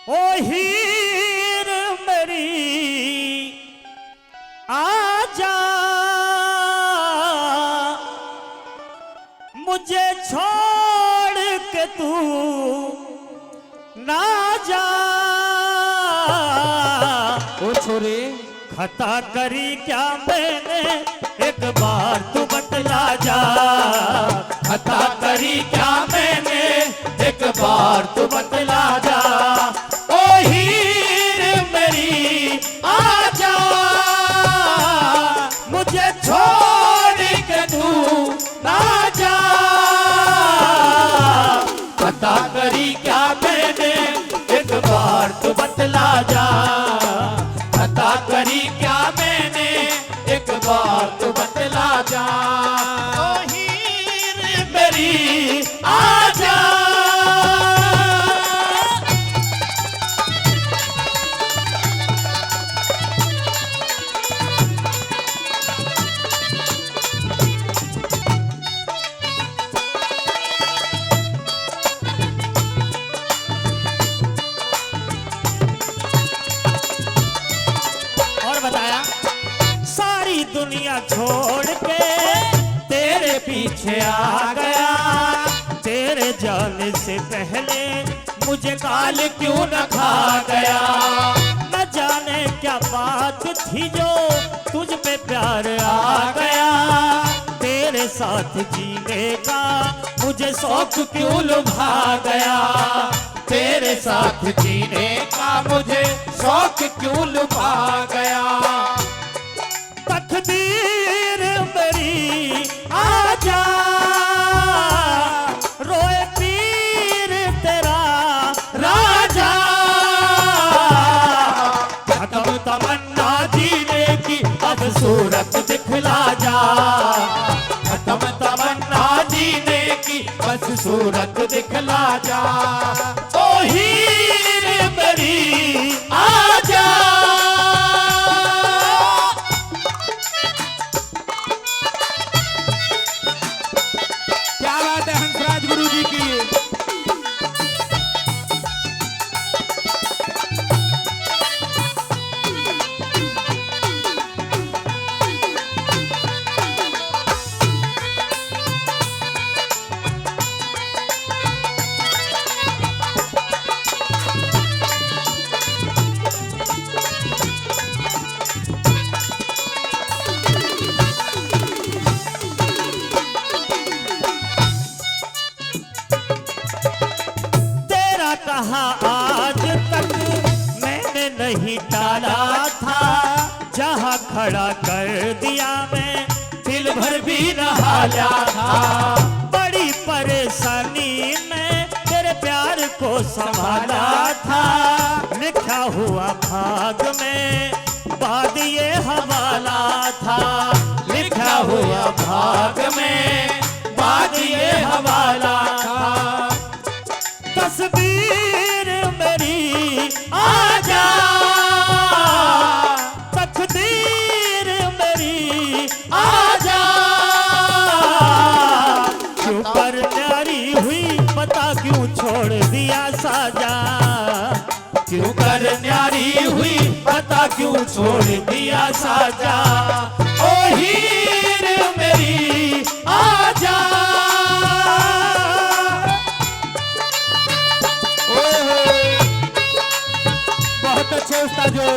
ओ हीर मेरी आजा, मुझे छोड़ के तू ना जा। ओ छोरे खता करी क्या मैंने, एक बार तू बतला जा। खता करी क्या मैंने, एक बार तू बतला जा। ओ हीर मेरी आजा, मुझे छोड़ के तू ना जा। खता करी क्या मैंने, एक बार तू बतला जा। खता करी क्या मैंने, एक बार तू बतला जा। ओ हीर मेरी आजा। और बताया, सारी दुनिया छोड़ के तेरे पीछे आ गया। तेरे जाने से पहले मुझे काल क्यों न खा गया। न जाने क्या बात थी जो तुझ पे प्यार आ गया। तेरे साथ जीने का मुझे शौक क्यों लुभा गया। तेरे साथ जीने का मुझे शौक क्यों लुभा गया। तकदीर मेरी आजा, रोए पीर तेरा राजा। खत्म तमन्ना जीने की, अब सूरत दिखला जा। खत्म तमन्ना जीने की, बस सूरत दिखला जा। ओ हीर मेरी आजा। क्या बात है हंसराज गुरु जी की। तेरा कहा आज तक मैंने नहीं टाला था। जहाँ खड़ा कर दिया मैं, दिल भर भी नहाया था। बड़ी परेशानी में तेरे प्यार को संभाला था। लिखा हुआ भाग में बाद ये हवाला था। लिखा हुआ भाग में बाद ये हवाला था। तस्वीर मेरी आजा, तकदीर मेरी आजा। क्यों पर न्यारी हुई पता क्यों छोड़ दिया साजा। क्यों कर न्यारी हुई पता क्यों छोड़ दिया साजा। ओ हीर मेरी आजा। बहुत अच्छे उस्ताद जो।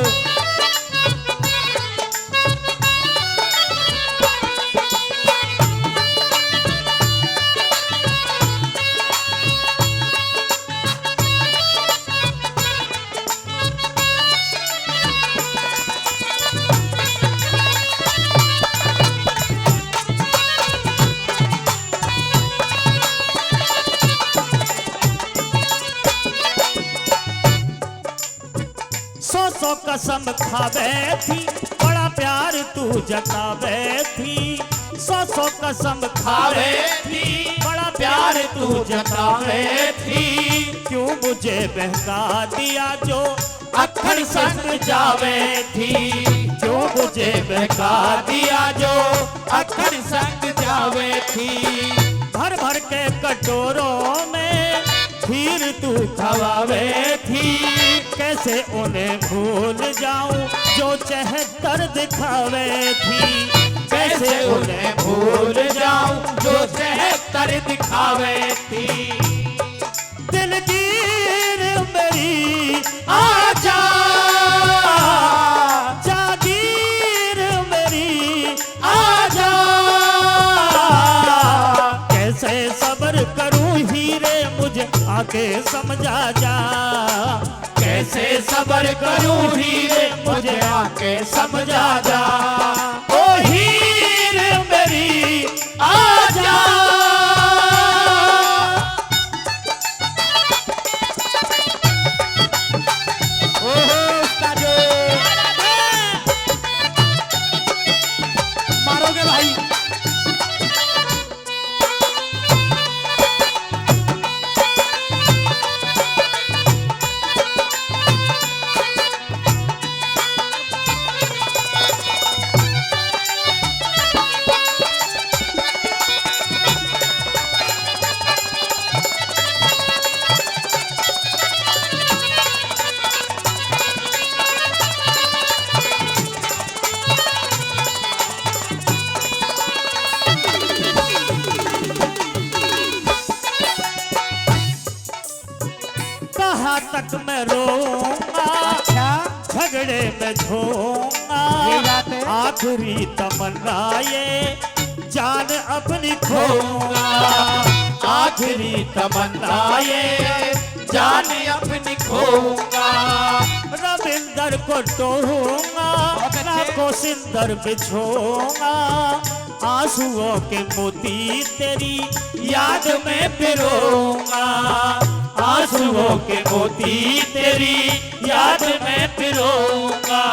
सौ कसम खावे थी, बड़ा प्यार तू जतावे थी। सौ कसम खावे थी, बड़ा प्यार तू जतावे थी। क्यों मुझे बहका दिया जो अखड़ संग जावे थी। क्यों मुझे बहका दिया जो अखड़ संग जावे थी। भर भर के कटोरों में खीर तू खवावे थी। कैसे उन्हें भूल जाऊं जो चहत्तर दिखावे थी, कैसे उन्हें भूल जाऊं जो 73 दिखावे थी। दिलगीर मेरी आजा जागीर मेरी आजा, कैसे सब्र करूं हीरे मुझे आके समझा जा, कैसे सब्र करूं हीरे मुझे आके समझा जा। ओ हीर मेरी आजा ओहो उस्तादो, मारोगे भाई। कहाँ तक मैं रोऊंगा, अच्छा झगड़े में झोंगा, ये बात है। आखिरी तमन्ना ये जान अपनी खोऊंगा, आखिरी तमन्ना ये जान अपनी खोऊंगा। रविंदर को टोहूंगा, को सिंदर बिछोऊंगा, आंसुओं के मोती तेरी याद में पिरोऊंगा, आंसुओं के मोती तेरी याद में पिरोऊंगा।